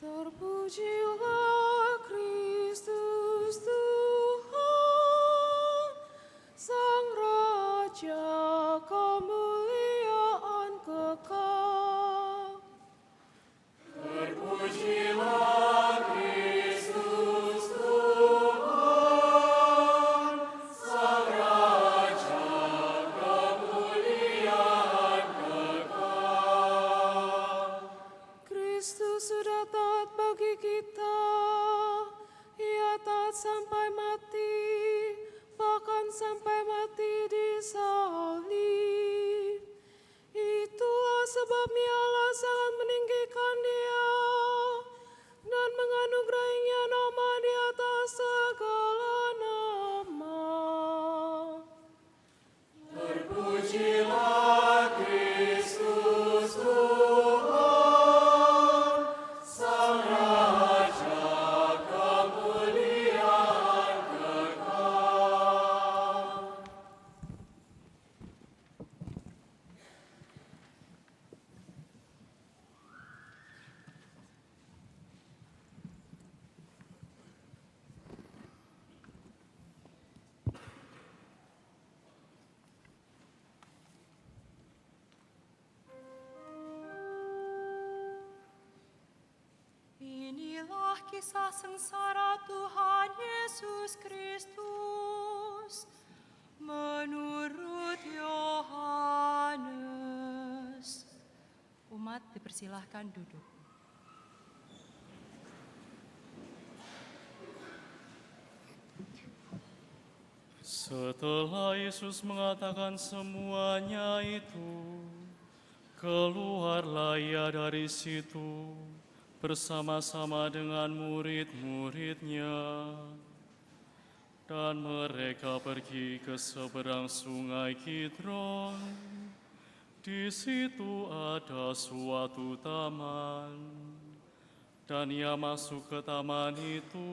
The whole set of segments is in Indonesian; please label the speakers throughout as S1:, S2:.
S1: Terpujilah Kristus Tuhan, Sang Raja kemuliaan kekal.
S2: Terpujilah Kristus Tuhan, Sang Raja kemuliaan kekal.
S1: Kristus sudah taat bagi kita, Ia taat sampai mati, bahkan sampai mati di salib. Itulah sebabnya Allah sangat meninggikan Dia dan menganugerahinya nama di atas segala nama.
S2: Terpujilah Kristus Tuhan, Sang Raja kemuliaan kekal.
S3: Inilah kisah sengsara Tuhan Yesus Kristus menurut Yohanes. Umat dipersilahkan duduk.
S4: Setelah Yesus mengatakan semuanya itu, keluarlah Ia dari situ bersama-sama dengan murid-muridnya. Dan mereka pergi ke seberang sungai Kidron. Di situ ada suatu taman, dan Ia masuk ke taman itu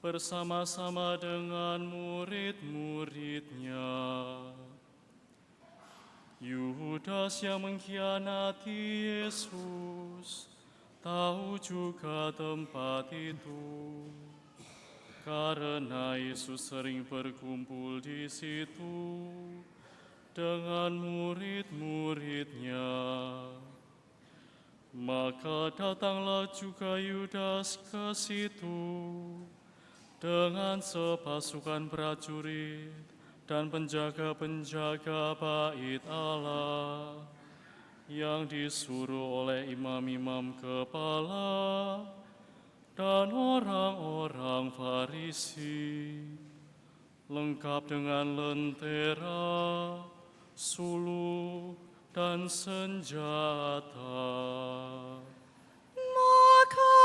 S4: bersama-sama dengan murid-muridnya. Yudas yang mengkhianati Yesus tahu juga tempat itu, karena Yesus sering berkumpul di situ dengan murid-muridnya. Maka datanglah juga Yudas ke situ dengan sepasukan prajurit dan penjaga-penjaga bait Allah yang disuruh oleh imam-imam kepala dan orang-orang Farisi, lengkap dengan lentera, suluk, dan senjata.
S3: Maka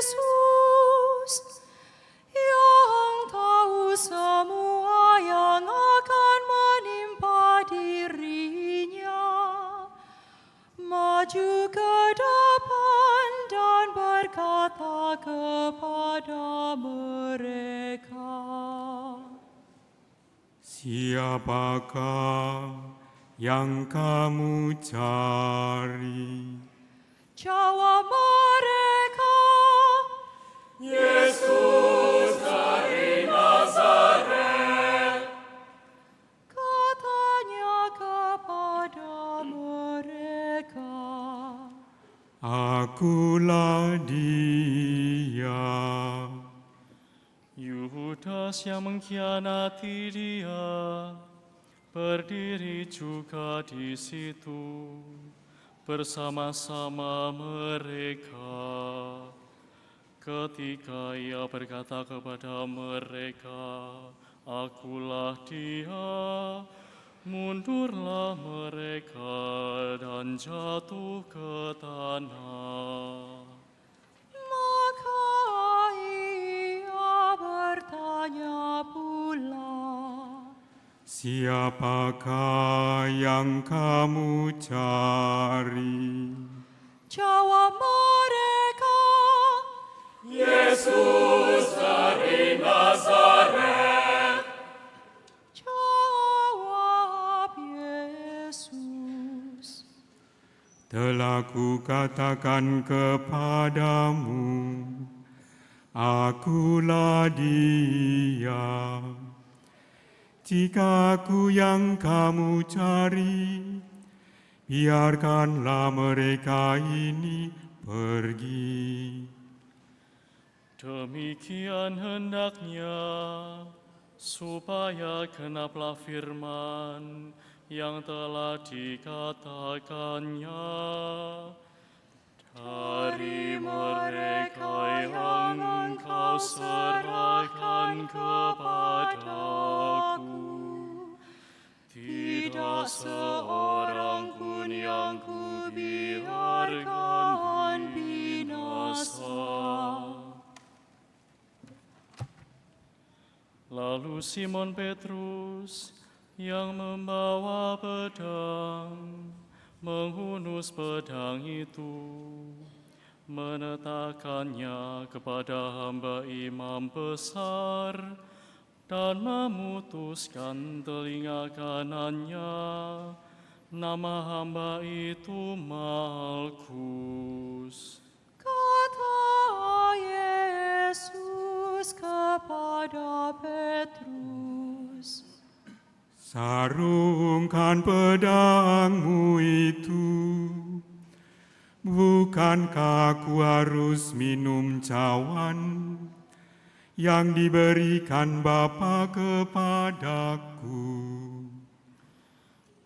S3: Yesus yang tahu semua yang akan menimpa dirinya, maju ke depan dan berkata kepada mereka,
S5: "Siapakah yang kamu cari?"
S3: Jawab mereka,
S2: Yesus dari Nazaret.
S3: katanya kepada mereka,
S5: "Akulah Dia."
S4: Yudas yang mengkhianati Dia berdiri juga di situ bersama-sama mereka. Ketika Ia berkata kepada mereka, "Akulah Dia," mundurlah mereka dan jatuh ke tanah.
S3: maka ia bertanya pula,
S5: "Siapakah yang kamu cari?"
S3: jawab mereka,
S2: Yesus dari Nazaret.
S3: jawab Yesus,
S5: Telah kukatakan kepadamu, akulah Dia. Jika aku yang kamu cari, biarkanlah mereka ini pergi.
S4: Demikian hendaknya, supaya genaplah firman yang telah dikatakannya. Dari mereka yang engkau serahkan kepadaku, tidak seorang pun yang kubiarkan binasa. Lalu Simon Petrus yang membawa pedang, menghunus pedang itu, menetapkannya kepada hamba imam besar, dan memutuskan telinga kanannya. Nama hamba itu Malkus.
S3: Kata Yesus kepada Petrus,
S5: Sarungkan pedangmu itu. Bukankah aku harus minum cawan yang diberikan Bapa kepadaku?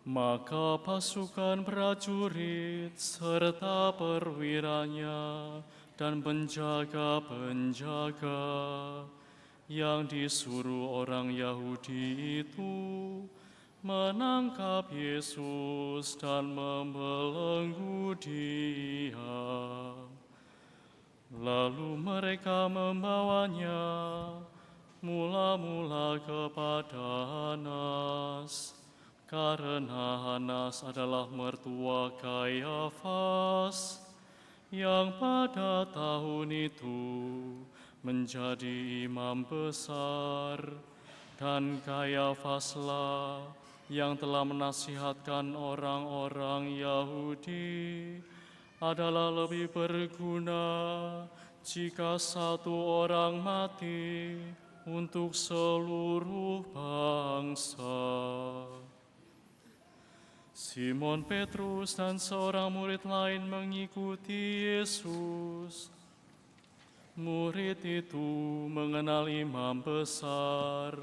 S4: Maka pasukan prajurit serta perwiranya dan penjaga-penjaga yang disuruh orang Yahudi itu menangkap Yesus dan membelenggu Dia. Lalu mereka membawanya mula-mula kepada Hanas, karena Hanas adalah mertua Kayafas, yang pada tahun itu menjadi imam besar, dan Kayafaslah yang telah menasihatkan orang-orang Yahudi adalah lebih berguna jika satu orang mati untuk seluruh bangsa. Simon Petrus dan seorang murid lain mengikuti Yesus. Murid itu mengenal imam besar,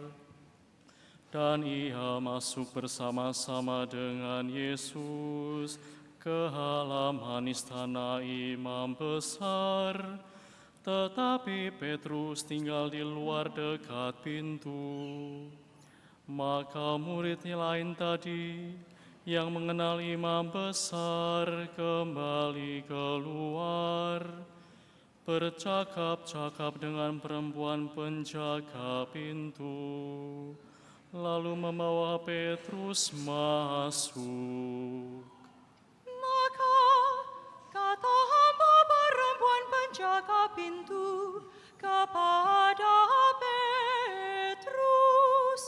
S4: dan ia masuk bersama-sama dengan Yesus ke halaman istana imam besar, tetapi Petrus tinggal di luar dekat pintu. Maka murid lain tadi yang mengenal imam besar kembali keluar, bercakap-cakap dengan perempuan penjaga pintu, lalu membawa Petrus masuk.
S3: maka kata hamba perempuan penjaga pintu kepada Petrus,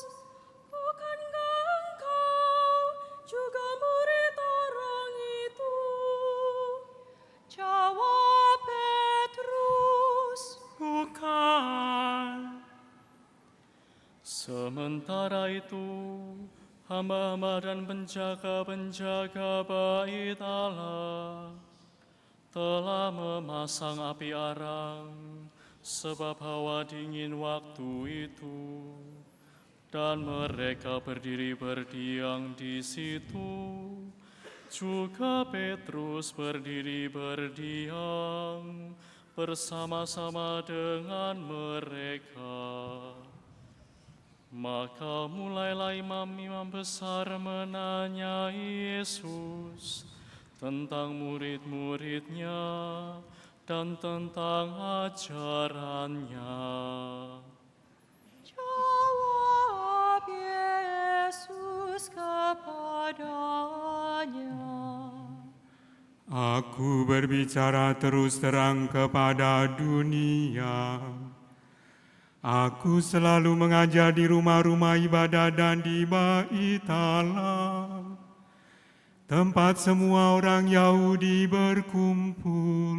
S1: Bukankah engkau juga murid orang itu?
S3: jawab Petrus,
S5: Bukan.
S4: Sementara itu, hamba-hamba dan penjaga-penjaga bait Allah telah memasang api arang, sebab hawa dingin waktu itu, dan mereka berdiri berdiam di situ. Juga Petrus berdiri berdiam bersama-sama dengan mereka. Maka mulailah imam-imam besar menanyai Yesus tentang murid-muridnya dan tentang ajarannya.
S3: jawab Yesus kepadanya,
S5: Aku berbicara terus terang kepada dunia. Aku selalu mengajar di rumah-rumah ibadah dan di bait Allah. tempat semua orang Yahudi berkumpul.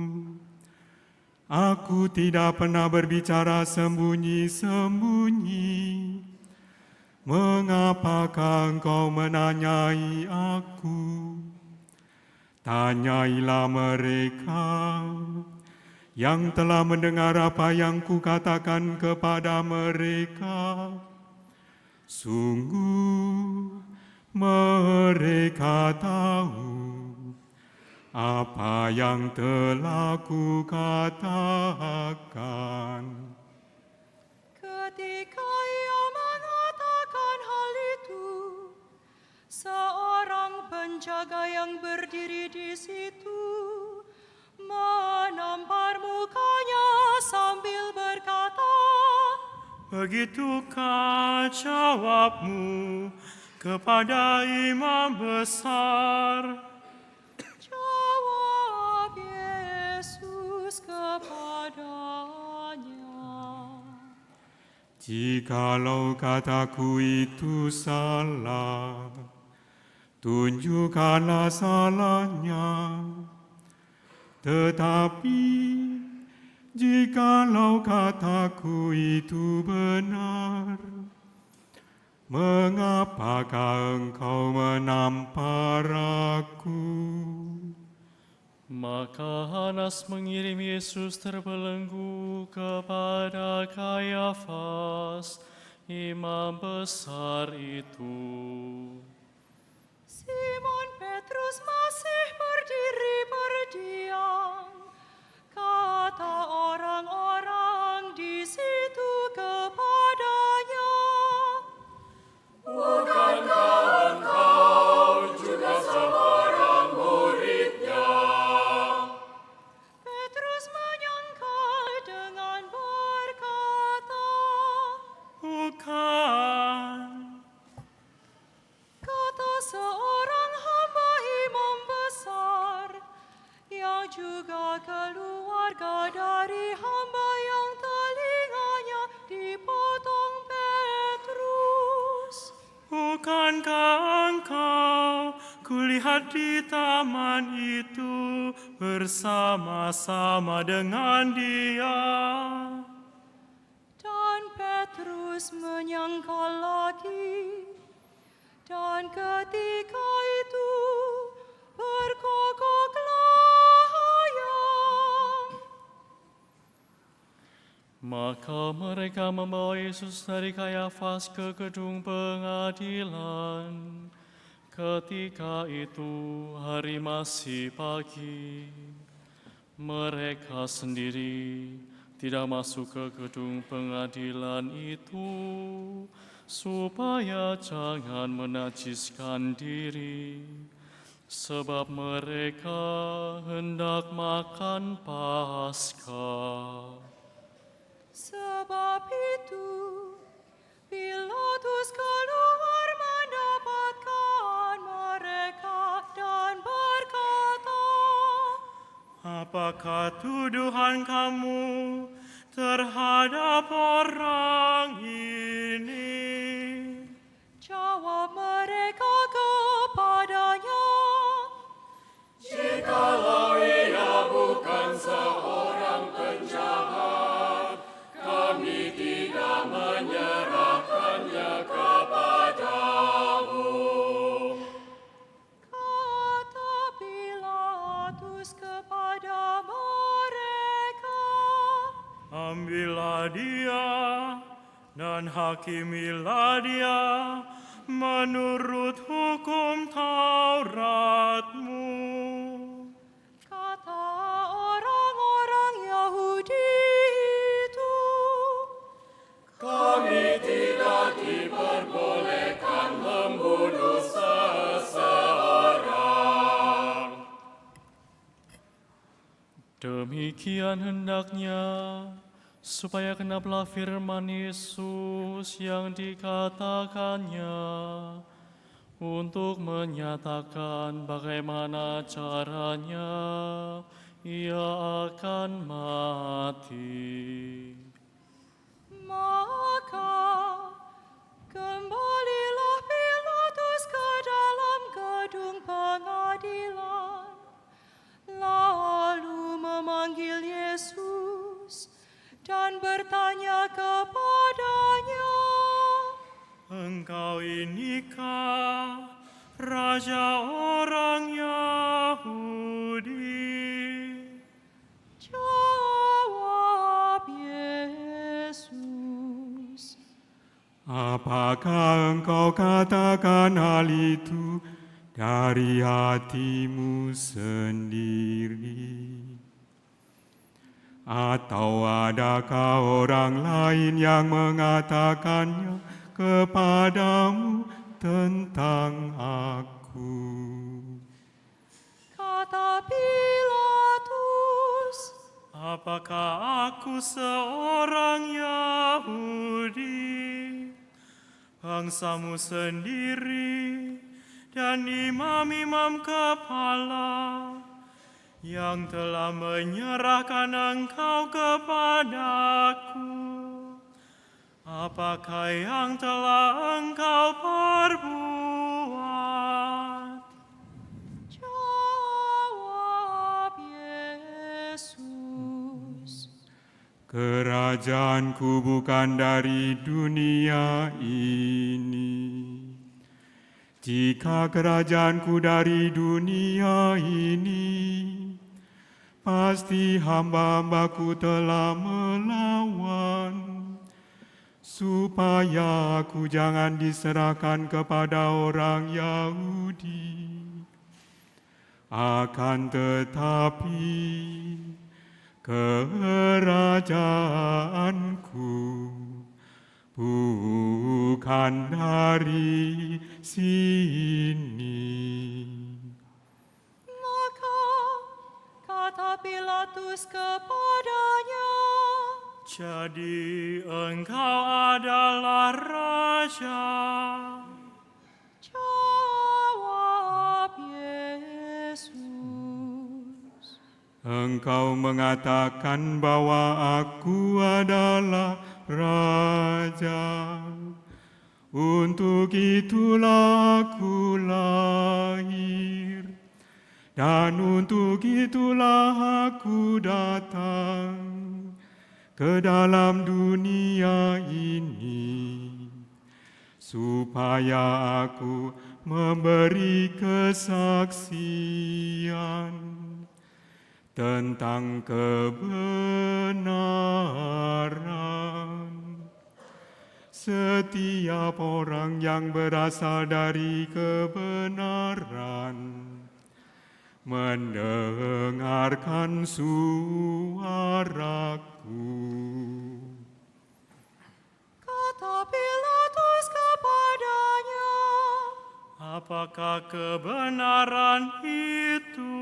S5: Aku tidak pernah berbicara sembunyi-sembunyi. Mengapakah engkau menanyai aku? Tanyailah mereka yang telah mendengar apa yang kukatakan kepada mereka. Sungguh mereka tahu apa yang telah kukatakan.
S3: Ketika ia mengatakan hal itu, seorang penjaga yang berdiri di situ menampar mukanya sambil berkata,
S4: Begitukah jawabmu kepada imam besar?
S3: Jawab Yesus kepadanya,
S5: Jikalau kataku itu salah, tunjukkanlah salahnya. Tetapi jikalau kataku itu benar, mengapakah engkau menampar aku?
S4: Maka Hanas mengirim Yesus terbelenggu kepada Kayafas, imam besar itu.
S3: Simon Petrus masih berdiri berdiam. Kata orang-orang di situ kepadanya,
S2: Bukankah engkau juga seorang muridnya?
S3: Petrus menyangkal dengan berkata,
S4: Bukan.
S3: kata seorang hamba imam besar, yang juga keluarga dari hamba yang telinganya dipotong Petrus.
S4: Bukankah engkau kulihat di taman itu bersama-sama dengan dia?
S3: Dan Petrus menyangkal lagi. Dan ketika itu berkokoklah ayam.
S4: Maka mereka membawa Yesus dari Kayafas ke gedung pengadilan. Ketika itu hari masih pagi. Mereka sendiri tidak masuk ke gedung pengadilan itu, supaya jangan menajiskan diri, sebab mereka hendak makan Paskah.
S3: Sebab itu Pilatus keluar mendapatkan mereka dan berkata,
S4: Apakah tuduhan kamu terhadap orang ini?
S3: jawab mereka kepadanya,
S2: Jikalau ia bukan seorang penjahat, kami tidak menyerahkannya kepadamu.
S3: kata Pilatus kepada mereka.
S4: Ambillah dia dan hakimilah dia menurut hukum Tauratmu.
S3: Kata orang-orang Yahudi itu,
S2: Kami tidak diperbolehkan membunuh seseorang.
S4: Demikian hendaknya supaya genaplah firman Yesus yang dikatakannya untuk menyatakan bagaimana caranya ia akan mati.
S3: maka kembalilah Pilatus ke dalam gedung pengadilan.
S5: Apakah engkau katakan hal itu dari hatimu sendiri? Atau adakah orang lain yang mengatakannya kepadamu tentang aku?
S3: Kata Pilatus,
S4: Apakah aku seorang Yahudi, bangsamu sendiri, dan imam-imam kepala yang telah menyerahkan engkau kepadaku? Apakah yang telah engkau perbuat?
S3: jawab Yesus.
S5: Kerajaanku bukan dari dunia ini. Jika kerajaanku dari dunia ini, pasti hamba-hambaku telah melawan, supaya aku jangan diserahkan kepada orang Yahudi. Akan tetapi, kerajaanku bukan dari sini.
S3: Maka kata Pilatus kepadanya,
S4: Jadi engkau adalah raja.
S3: jawab Yesus.
S5: Engkau mengatakan bahwa aku adalah raja. Untuk itulah aku lahir, dan untuk itulah aku datang ke dalam dunia ini, supaya aku memberi kesaksian tentang kebenaran. Setiap orang yang berasal dari kebenaran mendengarkan suaraku.
S3: Kata Pilatus kepadanya,
S4: Apakah kebenaran itu?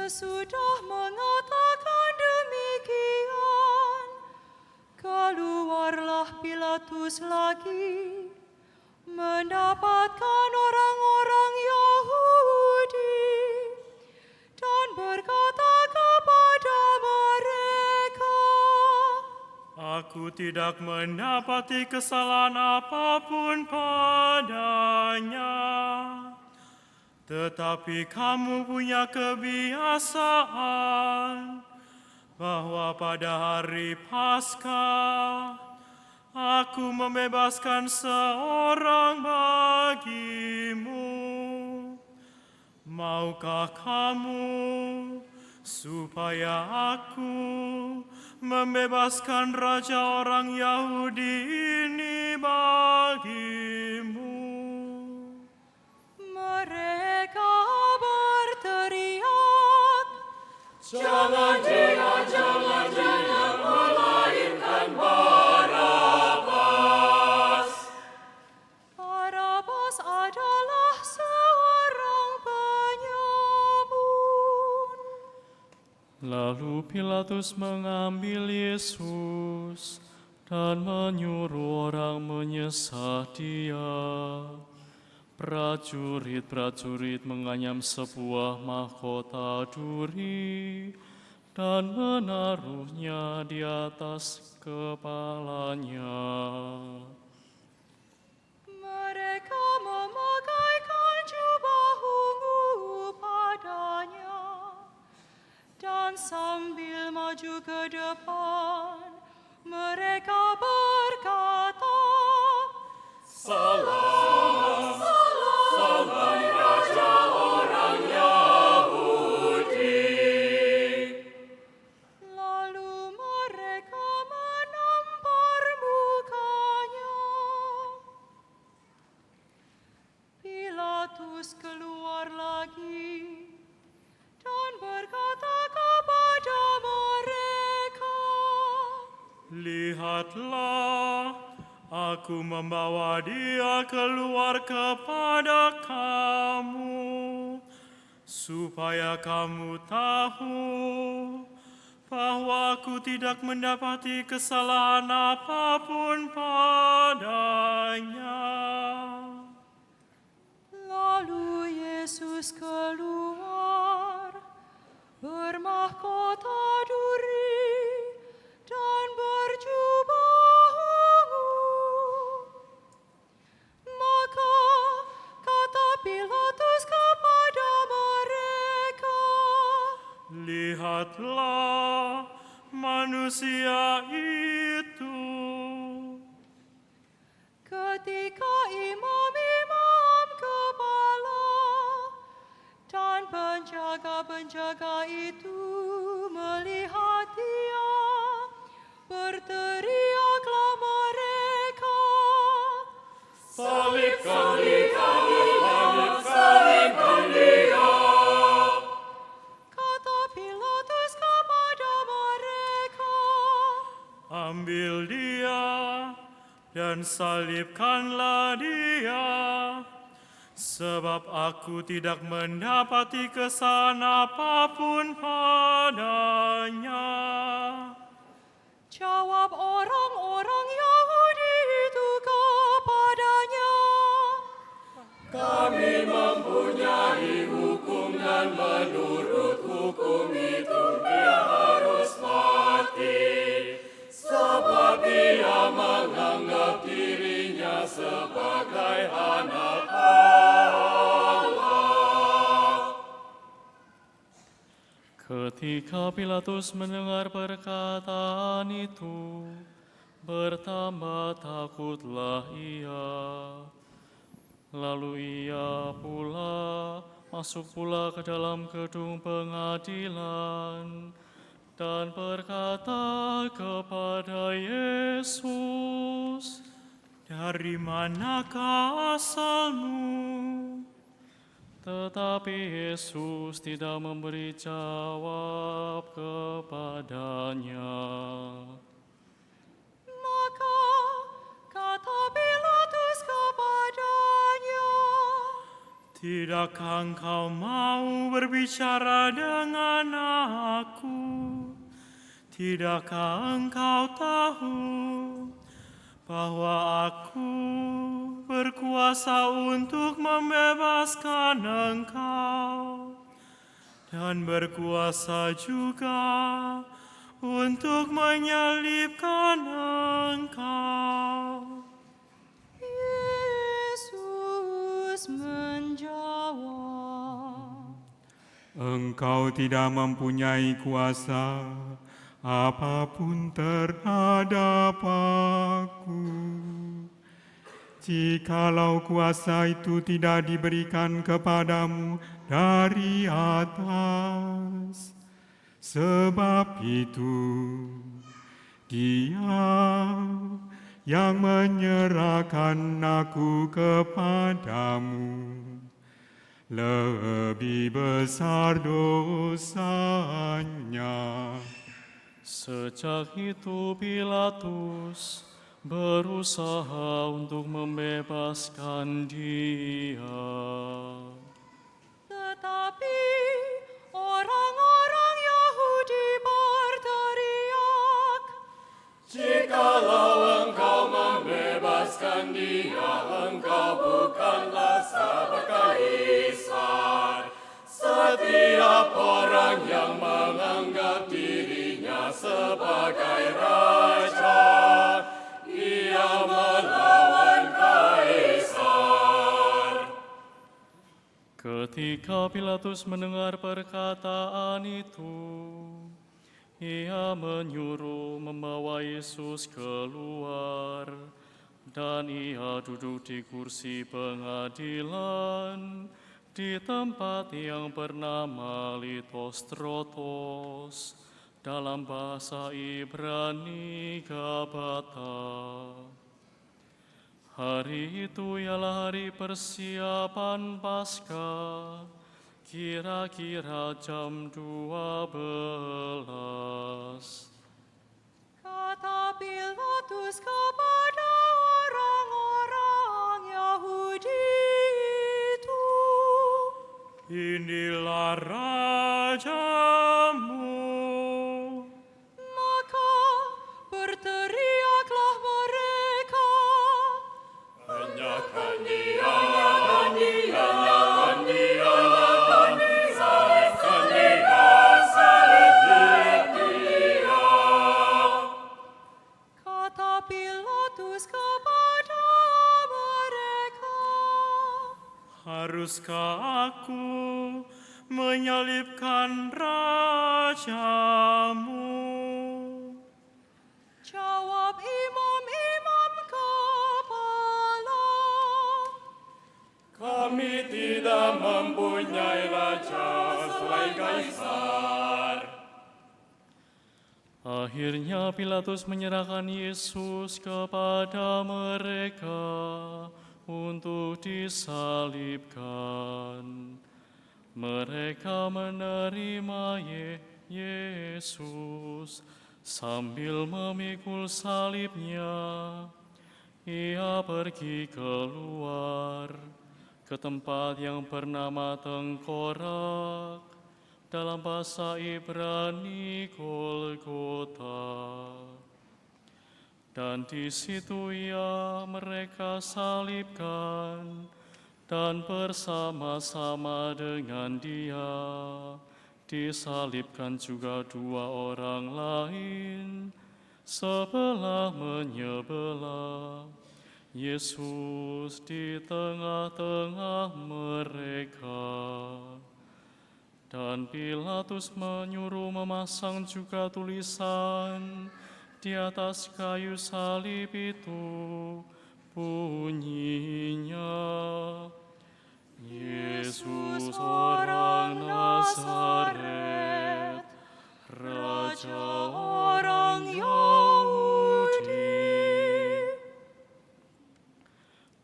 S3: sesudah mengatakan demikian, keluarlah Pilatus lagi, mendapatkan orang-orang Yahudi, dan berkata kepada mereka,
S4: Aku tidak mendapati kesalahan apapun padanya. Tetapi kamu punya kebiasaan bahwa pada hari Paskah aku membebaskan seorang bagimu. Maukah kamu supaya aku membebaskan raja orang Yahudi ini bagimu?
S3: mereka berteriak,
S2: Jangan dia, melainkan Barabas.
S3: Barabas adalah seorang penyebur.
S4: Lalu Pilatus mengambil Yesus dan menyuruh orang menyesat Dia. Prajurit-prajurit menganyam sebuah mahkota duri dan menaruhnya di atas kepalanya.
S3: Mereka memakaikan jubah ungu padanya, dan sambil maju ke depan, mereka berkata,
S2: Salam Raja orang Yahudi.
S3: lalu mereka menampar mukanya.
S4: Lihatlah, aku membawa dia keluar kepada kamu, supaya kamu tahu bahwa aku tidak mendapati kesalahan apapun padanya.
S3: Lalu Yesus keluar, bermahkota duri dan berjubah ungu. Maka kata Pilatus kepada mereka,
S4: Lihatlah manusia itu.
S3: ketika imam-imam kepala dan penjaga-penjaga itu melihat dia, berteriaklah mereka,
S2: Salibkan dia, salibkan dia.
S3: kata Pilatus kepada mereka,
S4: Ambil dia dan salibkanlah dia, sebab aku tidak mendapati kesalahan apapun padanya.
S3: jawab orang-orang Yahudi itu kepadanya,
S2: Kami mempunyai hukum dan menurut hukum itu dia harus mati. Sebab dia menganggap dirinya sebagai anak Allah.
S4: Ketika Pilatus mendengar perkataan itu, bertambah takutlah ia. Lalu ia pula masuk pula ke dalam gedung pengadilan dan berkata kepada Yesus, "Dari manakah asalmu?" Tetapi Yesus tidak memberi jawab kepadanya.
S3: maka kata Pilatus kepadanya,
S4: Tidakkah engkau mau berbicara dengan aku? Tidakkah engkau tahu bahwa aku berkuasa untuk membebaskan engkau dan berkuasa juga untuk menyalibkan engkau?
S3: Yesus menjawab,
S5: Engkau tidak mempunyai kuasa apapun terhadap aku. Jikalau kuasa itu tidak diberikan kepadamu dari atas, sebab itu Dia yang menyerahkan aku kepadamu lebih besar dosanya.
S4: Sejak itu Pilatus berusaha untuk membebaskan dia.
S3: tetapi orang-orang Yahudi berteriak,
S2: Jikalau engkau membebaskan dia, engkau bukanlah sahabat kaisar. Setiap orang yang menganggap dirinya sebagai raja, ia melawan kaisar.
S4: Ketika Pilatus mendengar perkataan itu, ia menyuruh membawa Yesus keluar, dan ia duduk di kursi pengadilan di tempat yang bernama Litostrotos, dalam bahasa Ibrani Gabata. Hari itu ialah hari persiapan Paskah, kira-kira jam 12.
S3: kata Pilatus kepada orang-orang Yahudi itu,
S4: Inilah rajamu.
S3: maka berteriaklah mereka,
S2: Henyakan dia, salibkan dia, salibkan dia.
S3: kata Pilatus kepada mereka,
S4: Haruskah aku menyalibkan rajamu?
S3: jawab imam-imam kepala,
S2: Kami tidak mempunyai raja selain Kaisar.
S6: Akhirnya Pilatus menyerahkan Yesus kepada mereka untuk disalibkan. Mereka menerima Yesus sambil memikul salibnya. Ia pergi keluar ke tempat yang bernama Tengkorak, dalam bahasa Ibrani Golgota. Dan di situ mereka salibkan, dan bersama-sama dengan dia disalibkan juga dua orang lain, sebelah menyebelah. Yesus di tengah-tengah mereka. Dan Pilatus menyuruh memasang juga tulisan di atas kayu salib itu, bunyinya, Yesus orang Nazaret, Raja orang Yahudi.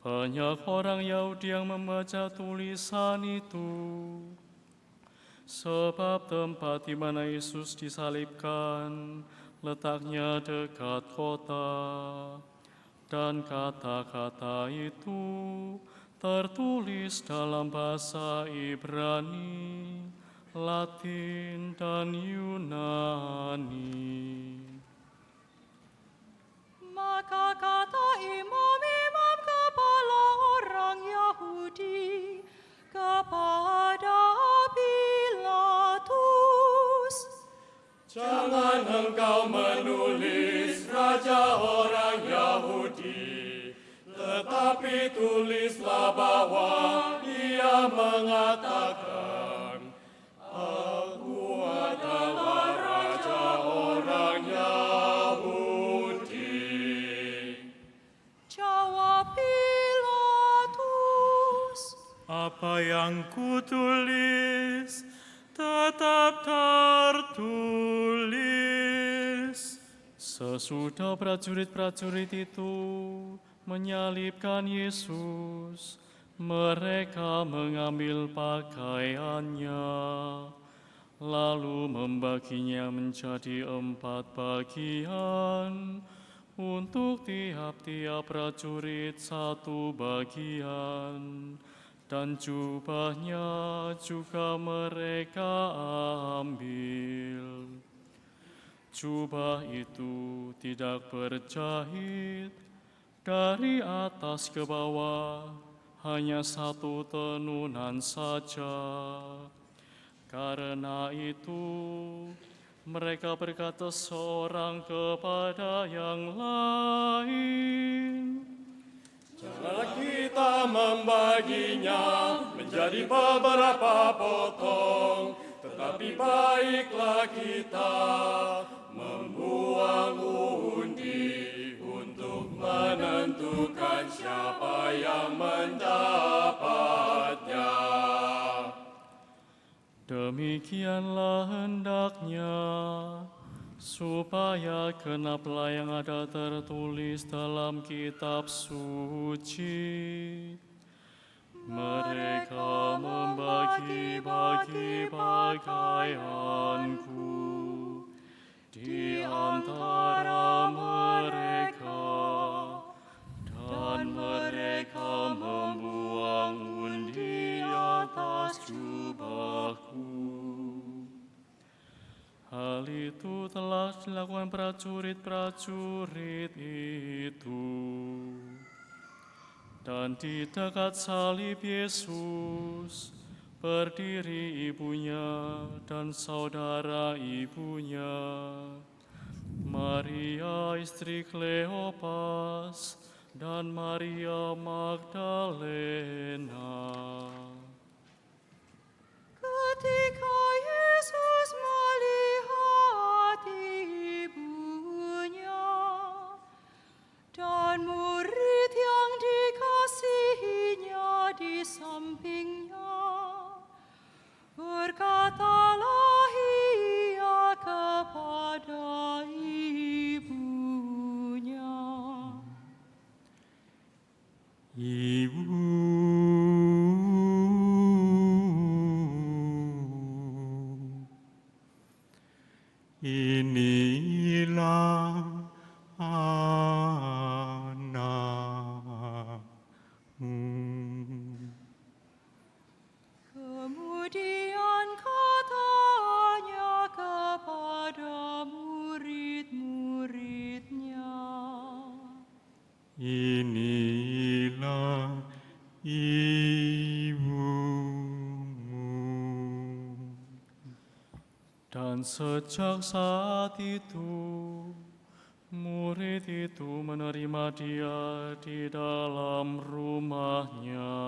S6: Banyak orang Yahudi yang membaca tulisan itu, sebab tempat di mana Yesus disalibkan letaknya dekat kota, dan kata-kata itu tertulis dalam bahasa Ibrani, Latin, dan Yunani.
S3: maka kata imam-imam kepala orang Yahudi kepada Pilatus,
S2: Jangan engkau menulis raja orang Yahudi, tetapi tulislah bahwa ia mengatakan, Aku adalah raja orang Yahudi.
S3: jawab Pilatus,
S4: Apa yang kutulis tetap tertulis.
S6: Sesudah prajurit-prajurit itu menyalibkan Yesus, mereka mengambil pakaiannya, lalu membaginya menjadi 4 bagian, untuk tiap-tiap prajurit 1 bagian, dan jubahnya juga mereka ambil. Jubah itu tidak berjahit, dari atas ke bawah hanya 1 tenunan saja. Karena itu mereka berkata seorang kepada yang lain,
S2: Janganlah kita membaginya menjadi beberapa potong, tetapi baiklah kita membuang undi untuk menentukan siapa yang mendapatnya.
S6: demikianlah hendaknya, supaya genaplah yang ada tertulis dalam kitab suci. Mereka membagi-bagi pakaianku di antara mereka. mereka membuang undi atas jubahku. Hal itu telah dilakukan prajurit-prajurit itu. Dan di dekat salib Yesus berdiri ibunya dan saudara ibunya, Maria istri Kleopas dan Maria Magdalena.
S3: Ketika Yesus melihat ibunya dan murid yang dikasihinya di sampingnya, berkatalah ia kepada ibunya,
S5: Ibu, inilah anakmu.
S3: kemudian katanya kepada murid-muridnya,
S5: Inilah ibumu.
S6: Dan sejak saat itu, murid itu menerima dia di dalam rumahnya.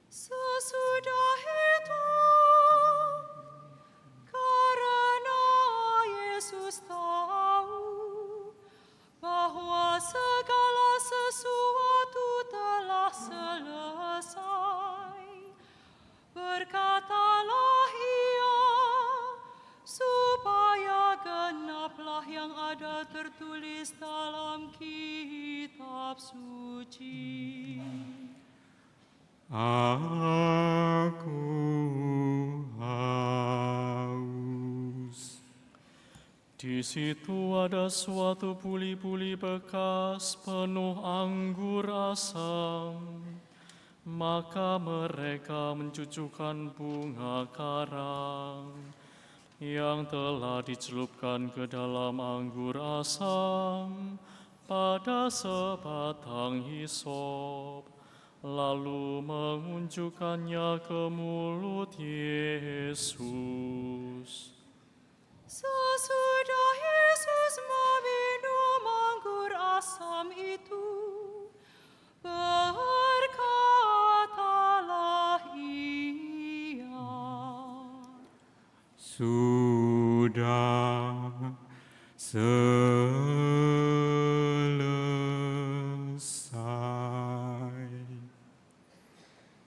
S3: sesudah itu, karena Yesus tahu bahwa segala sesuatu telah selesai, berkatalah ia supaya genaplah yang ada tertulis dalam kitab suci.
S5: Aku haus.
S6: Di situ ada suatu buli-buli bekas penuh anggur asam. Maka mereka mencucukkan bunga karang yang telah dicelupkan ke dalam anggur asam pada sebatang hisop, lalu mengunjukkannya ke mulut Yesus.
S3: Sesudah Yesus meminum anggur asam itu, berkatalah ia,
S5: Sudah selesai.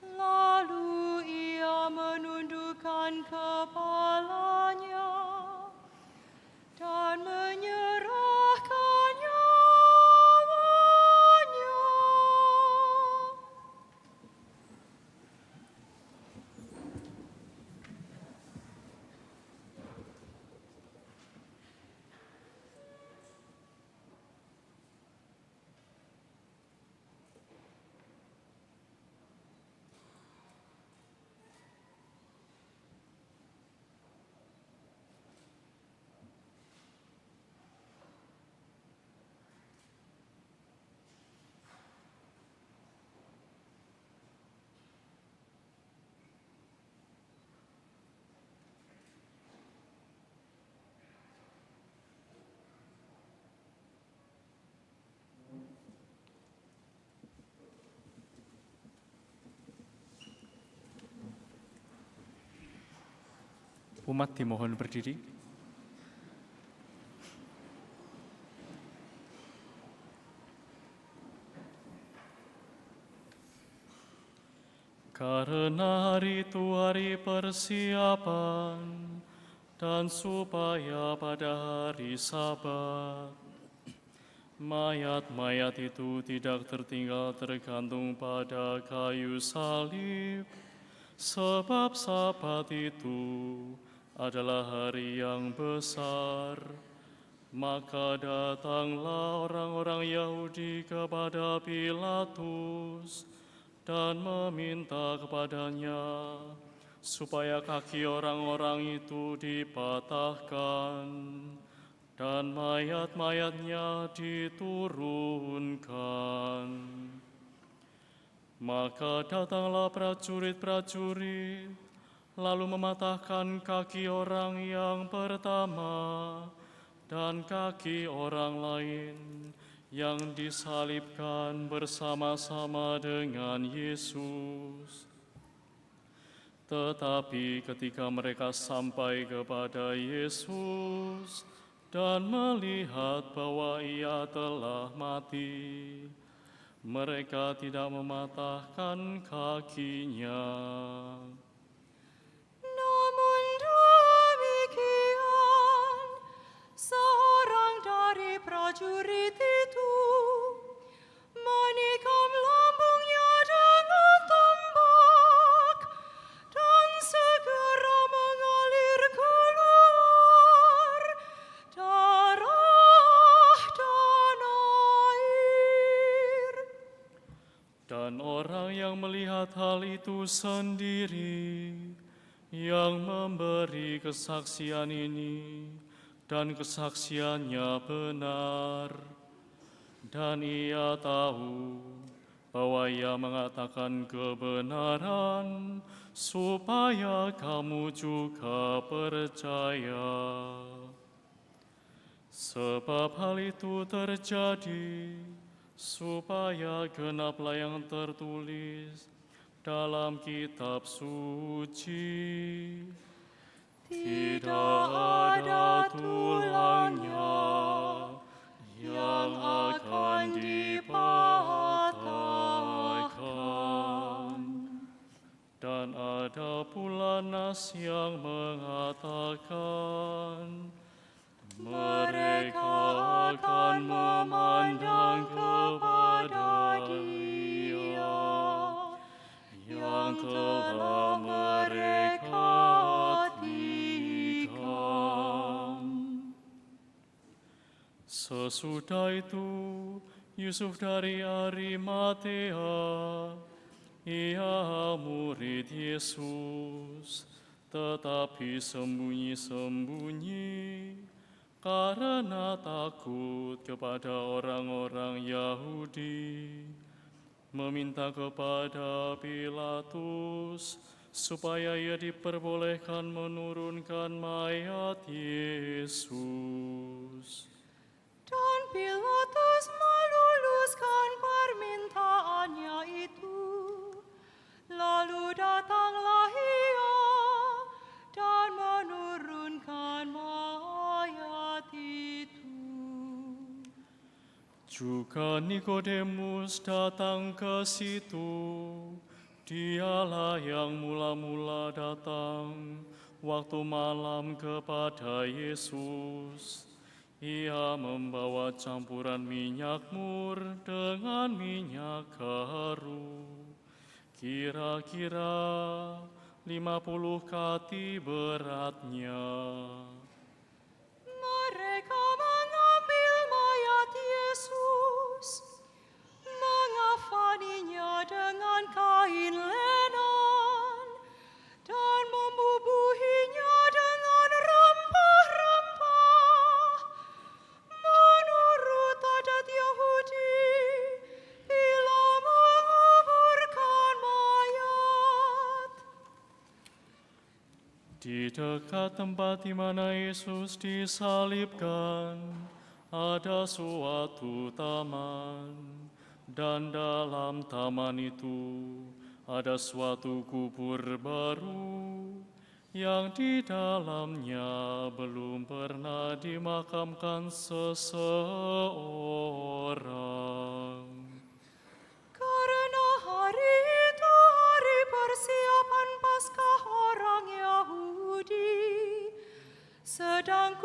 S3: lalu ia menundukkan kepalanya dan menyerahkan nyawanya.
S6: Umat dimohon berdiri. Karena hari itu hari persiapan, dan supaya pada hari Sabat, mayat-mayat itu tidak tertinggal tergantung pada kayu salib, sebab Sabat itu adalah hari yang besar. Maka datanglah orang-orang Yahudi kepada Pilatus dan meminta kepadanya supaya kaki orang-orang itu dipatahkan dan mayat-mayatnya diturunkan. Maka datanglah prajurit-prajurit, lalu mematahkan kaki orang yang pertama dan kaki orang lain yang disalibkan bersama-sama dengan Yesus. Tetapi ketika mereka sampai kepada Yesus dan melihat bahwa ia telah mati, mereka tidak mematahkan kakinya.
S3: Namun demikian, seorang dari prajurit itu menikam lambungnya dengan tombak dan segera mengalir keluar darah dan air.
S6: Dan orang yang melihat hal itu sendiri, yang memberi kesaksian ini, dan kesaksiannya benar, dan ia tahu bahwa ia mengatakan kebenaran, supaya kamu juga percaya. Sebab hal itu terjadi, supaya genaplah yang tertulis dalam kitab suci.
S3: Tidak ada tulangnya yang akan dipatahkan.
S6: Dan ada pula nas yang mengatakan, mereka akan memandang kepada Dia yang telah mereka tikam. Sesudah itu, Yusuf dari Arimatea, ia murid Yesus, tetapi sembunyi-sembunyi karena takut kepada orang-orang Yahudi, meminta kepada Pilatus supaya ia diperbolehkan menurunkan mayat Yesus.
S3: Dan Pilatus meluluskan permintaannya itu. Lalu datanglah ia dan menurunkan mayat itu.
S6: Juga Nikodemus datang ke situ. Dialah yang mula-mula datang waktu malam kepada Yesus. Ia membawa campuran minyak mur dengan minyak haru, kira-kira 50 kati beratnya.
S3: Mereka mengambil mayat Yesus, mengafaninya dengan kain lenan, dan membubuhinya dengan rempah-rempah. Menurut adat Yahudi, bila menguburkan mayat,
S6: Di dekat tempat di mana Yesus disalibkan, ada suatu taman, dan dalam taman itu ada suatu kubur baru, yang di dalamnya belum pernah dimakamkan seseorang.
S3: karena hari itu hari persiapan Paskah orang Yahudi, sedang